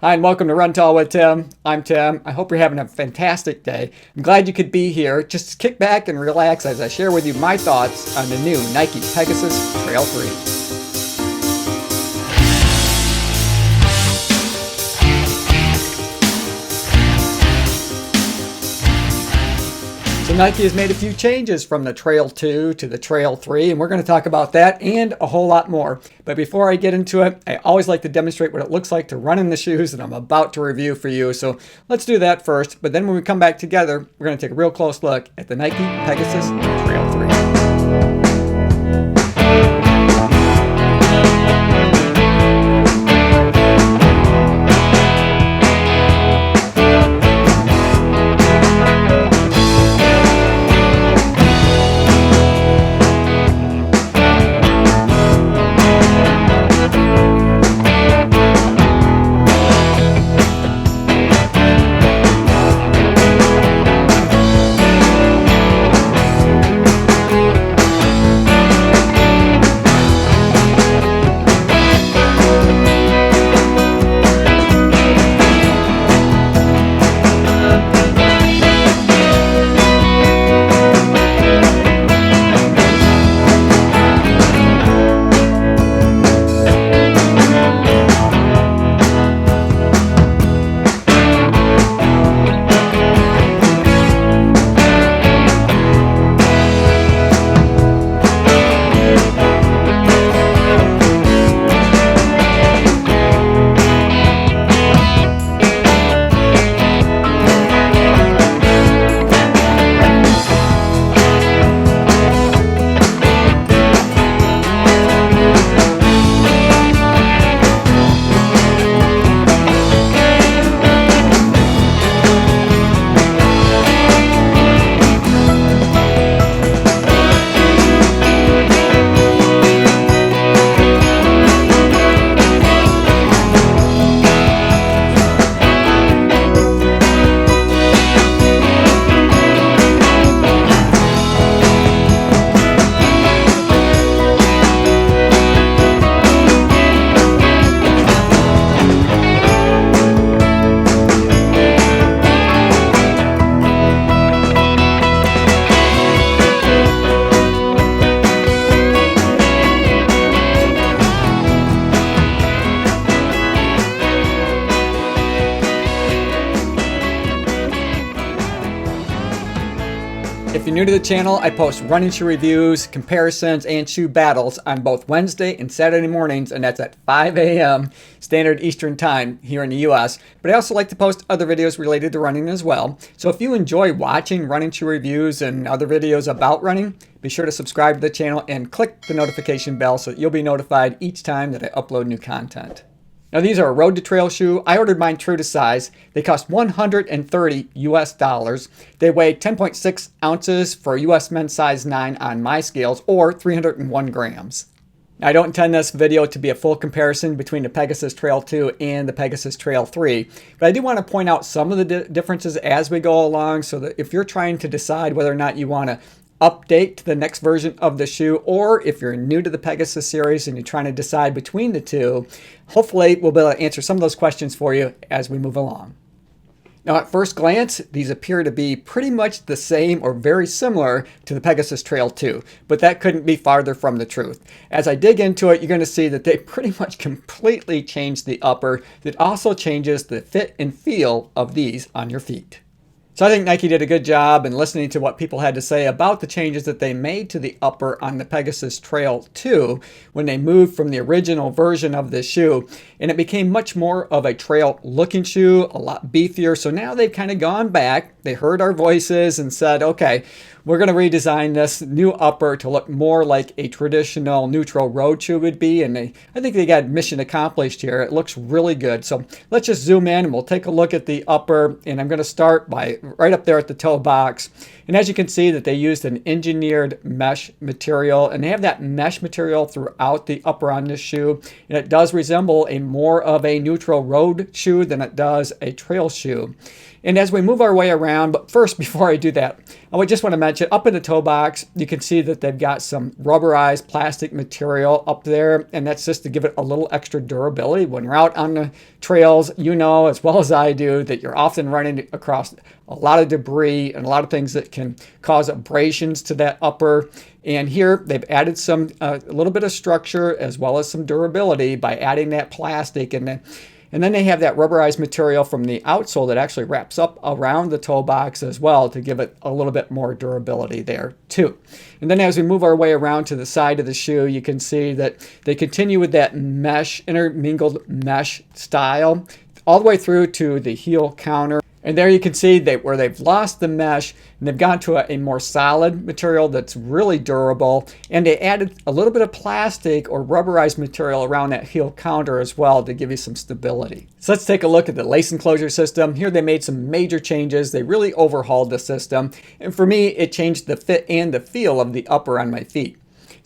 Hi, and welcome to Run Tall with Tim. I'm Tim. I hope you're having a fantastic day. I'm glad you could be here. Just kick back and relax as I share with you my thoughts on the new Nike Pegasus Trail 3. So Nike has made a few changes from the Trail 2 to the Trail 3, and we're going to talk about that and a whole lot more. But before I get into it, I always like to demonstrate what it looks like to run in the shoes that I'm about to review for you. So let's do that first. But then when we come back together, we're going to take a real close look at the Nike Pegasus Trail 3. If you're new to the channel, I post running shoe reviews, comparisons, and shoe battles on both Wednesday and Saturday mornings, and that's at 5 a.m. Standard Eastern Time here in the US. But I also like to post other videos related to running as well. So if you enjoy watching running shoe reviews and other videos about running, be sure to subscribe to the channel and click the notification bell so that you'll be notified each time that I upload new content. Now these are a road to trail shoe. I ordered mine true to size. They cost $130 US. They weigh 10.6 ounces for US men's size 9 on my scales, or 301 grams. Now, I don't intend this video to be a full comparison between the Pegasus Trail 2 and the Pegasus Trail 3, but I do want to point out some of the differences as we go along, so that if you're trying to decide whether or not you want to update to the next version of the shoe, or if you're new to the Pegasus series and you're trying to decide between the two, hopefully we'll be able to answer some of those questions for you as we move along. Now, at first glance, these appear to be pretty much the same or very similar to the Pegasus Trail 2, but that couldn't be farther from the truth. As I dig into it, you're going to see that they pretty much completely changed the upper. That also changes the fit and feel of these on your feet. So I think Nike did a good job in listening to what people had to say about the changes that they made to the upper on the Pegasus Trail 2 when they moved from the original version of this shoe, and it became much more of a trail looking shoe, a lot beefier. So now they've kind of gone back, they heard our voices and said, okay, we're going to redesign this new upper to look more like a traditional neutral road shoe would be, and I think they got mission accomplished here. It looks really good. So let's just zoom in and we'll take a look at the upper, and I'm going to start by right up there at the toe box. And as you can see that they used an engineered mesh material, and they have that mesh material throughout the upper on this shoe, and it does resemble a more of a neutral road shoe than it does a trail shoe. And as we move our way around, but first, before I do that, I would just want to mention up in the toe box, you can see that they've got some rubberized plastic material up there, and that's just to give it a little extra durability. When you're out on the trails, you know as well as I do that you're often running across a lot of debris and a lot of things that can cause abrasions to that upper. And here they've added some a little bit of structure as well as some durability by adding that plastic. And then they have that rubberized material from the outsole that actually wraps up around the toe box as well to give it a little bit more durability there too. And then as we move our way around to the side of the shoe, you can see that they continue with that mesh, intermingled mesh style all the way through to the heel counter. And there you can see where they've lost the mesh and they've gone to a more solid material that's really durable. And they added a little bit of plastic or rubberized material around that heel counter as well to give you some stability. So let's take a look at the lace enclosure system. Here they made some major changes. They really overhauled the system. And for me, it changed the fit and the feel of the upper on my feet.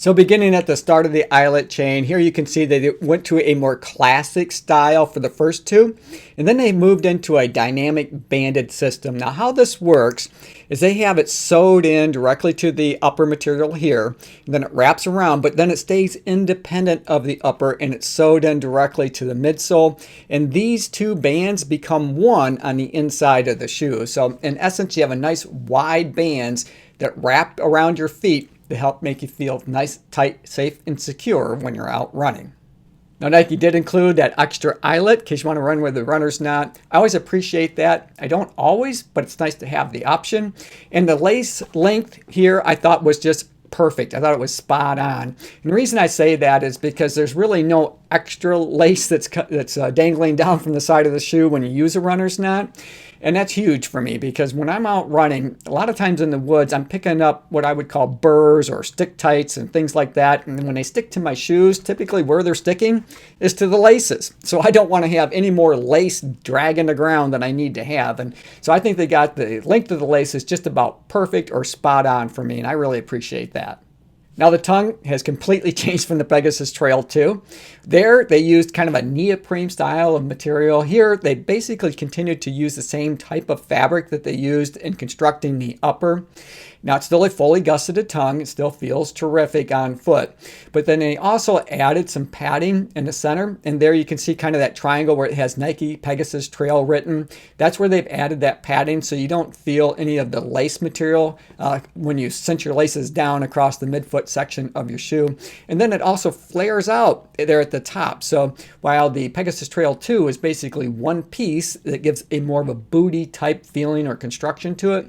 So beginning at the start of the eyelet chain, here you can see that it went to a more classic style for the first two, and then they moved into a dynamic banded system. Now how this works is they have it sewed in directly to the upper material here, and then it wraps around, but then it stays independent of the upper and it's sewed in directly to the midsole, and these two bands become one on the inside of the shoe. So in essence, you have a nice wide bands that wrap around your feet to help make you feel nice, tight, safe, and secure when you're out running. Now Nike did include that extra eyelet in case you want to run with the runner's knot. I always appreciate that. I don't always, but it's nice to have the option. And the lace length here I thought was just perfect. I thought it was spot on. And the reason I say that is because there's really no extra lace that's dangling down from the side of the shoe when you use a runner's knot. And that's huge for me because when I'm out running, a lot of times in the woods, I'm picking up what I would call burrs or stick tights and things like that. And when they stick to my shoes, typically where they're sticking is to the laces. So I don't want to have any more lace dragging the ground than I need to have. And so I think they got the length of the laces just about perfect or spot on for me. And I really appreciate that. Now the tongue has completely changed from the Pegasus Trail 2. There they used kind of a neoprene style of material. Here they basically continued to use the same type of fabric that they used in constructing the upper. Now it's still a fully gusseted tongue. It still feels terrific on foot. But then they also added some padding in the center. And there you can see kind of that triangle where it has Nike Pegasus Trail written. That's where they've added that padding so you don't feel any of the lace material when you cinch your laces down across the midfoot section of your shoe. And then it also flares out there at the top. So while the Pegasus Trail 2 is basically one piece that gives a more of a booty type feeling or construction to it,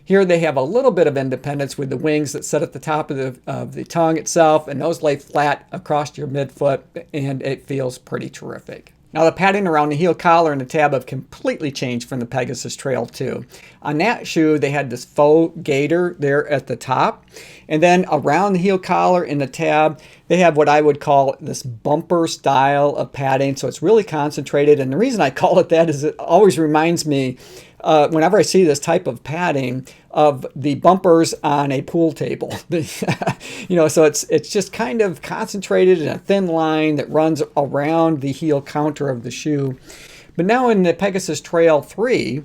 here they have a little bit of independence with the wings that sit at the top of the tongue itself, and those lay flat across your midfoot, and it feels pretty terrific. Now the padding around the heel collar and the tab have completely changed from the Pegasus Trail 2. On that shoe, they had this faux gaiter there at the top. And then around the heel collar and the tab, they have what I would call this bumper style of padding. So it's really concentrated. And the reason I call it that is it always reminds me whenever I see this type of padding of the bumpers on a pool table. So it's just kind of concentrated in a thin line that runs around the heel counter of the shoe. But now in the Pegasus Trail 3,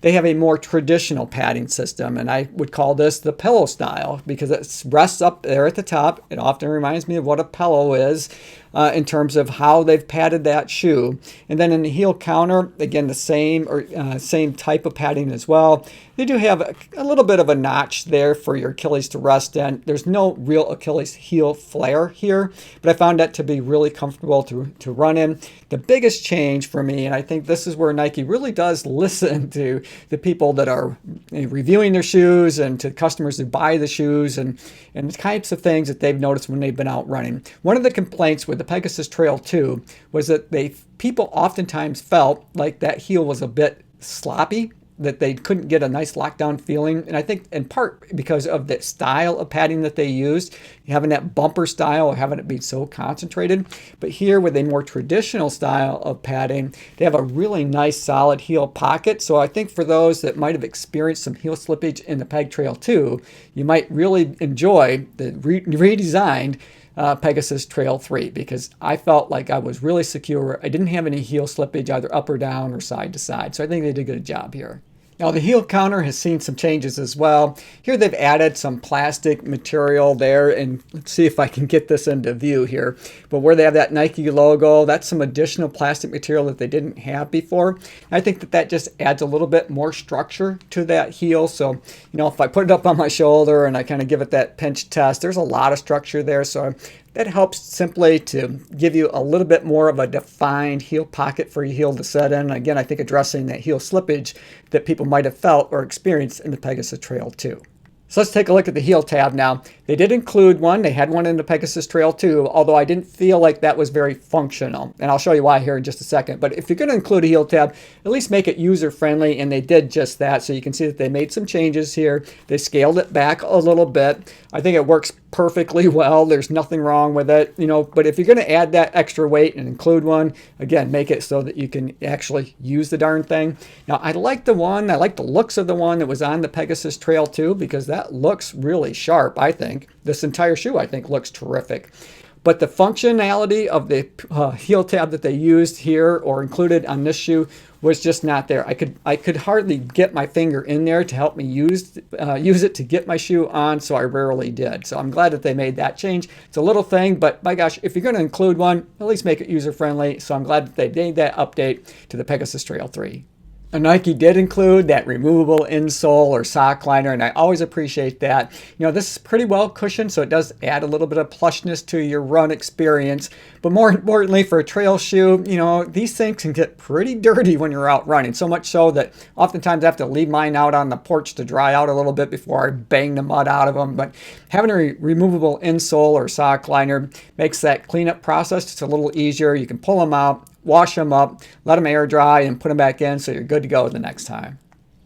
they have a more traditional padding system, and I would call this the pillow style because it rests up there at the top. It often reminds me of what a pillow is in terms of how they've padded that shoe. And then in the heel counter, again, the same type of padding as well. They do have a little bit of a notch there for your Achilles to rest in. There's no real Achilles heel flare here, but I found that to be really comfortable to run in. The biggest change for me, and I think this is where Nike really does listen to the people that are reviewing their shoes and to customers who buy the shoes and the types of things that they've noticed when they've been out running. One of the complaints with the Pegasus Trail 2 was that people oftentimes felt like that heel was a bit sloppy, that they couldn't get a nice lockdown feeling. And I think in part because of the style of padding that they used, having that bumper style or having it be so concentrated. But here with a more traditional style of padding, they have a really nice solid heel pocket. So I think for those that might have experienced some heel slippage in the Peg Trail 2, you might really enjoy the redesigned Pegasus Trail 3 because I felt like I was really secure. I didn't have any heel slippage either up or down or side to side. So I think they did a good job here. Now the heel counter has seen some changes as well. Here they've added some plastic material there, and let's see if I can get this into view here. But where they have that Nike logo, that's some additional plastic material that they didn't have before. I think that that just adds a little bit more structure to that heel. So, if I put it up on my shoulder and I kind of give it that pinch test, there's a lot of structure there. So that helps simply to give you a little bit more of a defined heel pocket for your heel to set in. Again, I think addressing that heel slippage that people might have felt or experienced in the Pegasus Trail 2. So let's take a look at the heel tab now. They did include one. They had one in the Pegasus Trail 2, although I didn't feel like that was very functional. And I'll show you why here in just a second. But if you're going to include a heel tab, at least make it user-friendly, and they did just that. So you can see that they made some changes here. They scaled it back a little bit. I think it works perfectly well. There's nothing wrong with it, but if you're going to add that extra weight and include one, again, make it so that you can actually use the darn thing. Now, I like the looks of the one that was on the Pegasus Trail 2 because that looks really sharp, I think. This entire shoe, I think, looks terrific. But the functionality of the heel tab that they used here or included on this shoe was just not there. I could hardly get my finger in there to help me use it to get my shoe on, so I rarely did. So I'm glad that they made that change. It's a little thing, but by gosh, if you're going to include one, at least make it user-friendly. So I'm glad that they made that update to the Pegasus Trail 3. And Nike did include that removable insole or sock liner, and I always appreciate that. This is pretty well cushioned, so it does add a little bit of plushness to your run experience. But more importantly, for a trail shoe, these things can get pretty dirty when you're out running. So much so that oftentimes I have to leave mine out on the porch to dry out a little bit before I bang the mud out of them. But having a removable insole or sock liner makes that cleanup process just a little easier. You can pull them out, wash them up, let them air dry, and put them back in so you're good to go the next time.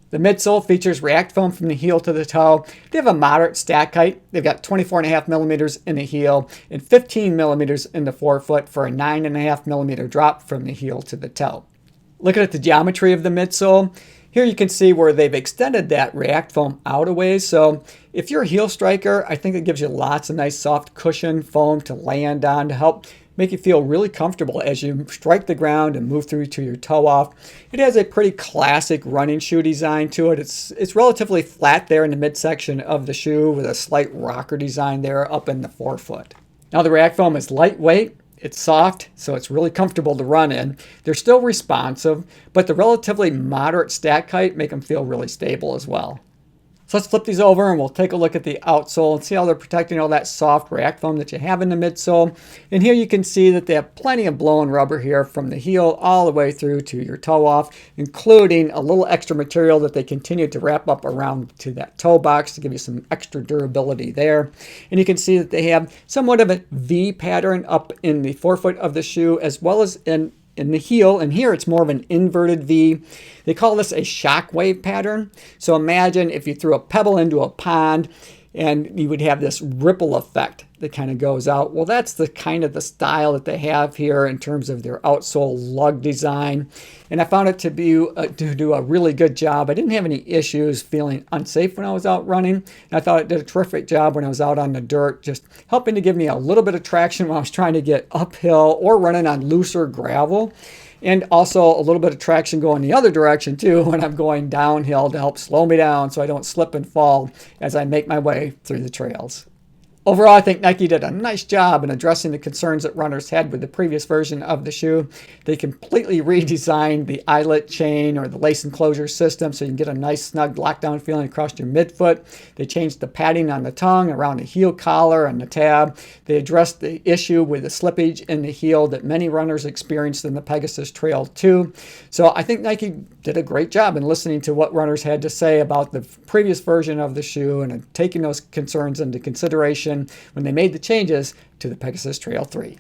The midsole features React foam from the heel to the toe. They have a moderate stack height. They've got 24.5 millimeters in the heel and 15 millimeters in the forefoot for a 9.5 millimeter drop from the heel to the toe. Looking at the geometry of the midsole, here you can see where they've extended that React foam out a ways. So if you're a heel striker, I think it gives you lots of nice soft cushion foam to land on to help make you feel really comfortable as you strike the ground and move through to your toe off. It has a pretty classic running shoe design to it. It's relatively flat there in the midsection of the shoe with a slight rocker design there up in the forefoot. Now the React foam is lightweight. It's soft, so it's really comfortable to run in. They're still responsive, but the relatively moderate stack height make them feel really stable as well. So let's flip these over and we'll take a look at the outsole and see how they're protecting all that soft React foam that you have in the midsole. And here you can see that they have plenty of blown rubber here from the heel all the way through to your toe off, including a little extra material that they continue to wrap up around to that toe box to give you some extra durability there. And you can see that they have somewhat of a V pattern up in the forefoot of the shoe as well as in the heel, and here it's more of an inverted V. They call this a shockwave pattern. So imagine if you threw a pebble into a pond and you would have this ripple effect that kind of goes out. Well, that's the kind of the style that they have here in terms of their outsole lug design. And I found it to do a really good job. I didn't have any issues feeling unsafe when I was out running. And I thought it did a terrific job when I was out on the dirt, just helping to give me a little bit of traction when I was trying to get uphill or running on looser gravel. And also a little bit of traction going the other direction too when I'm going downhill to help slow me down so I don't slip and fall as I make my way through the trails. Overall, I think Nike did a nice job in addressing the concerns that runners had with the previous version of the shoe. They completely redesigned the eyelet chain or the lace enclosure system so you can get a nice snug lockdown feeling across your midfoot. They changed the padding on the tongue, around the heel collar and the tab. They addressed the issue with the slippage in the heel that many runners experienced in the Pegasus Trail 2. So I think Nike did a great job in listening to what runners had to say about the previous version of the shoe and taking those concerns into consideration when they made the changes to the Pegasus Trail 3.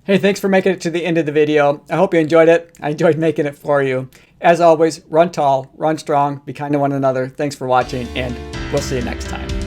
Hey, thanks for making it to the end of the video. I hope you enjoyed it. I enjoyed making it for you. As always, run tall, run strong, be kind to one another. Thanks for watching, and we'll see you next time.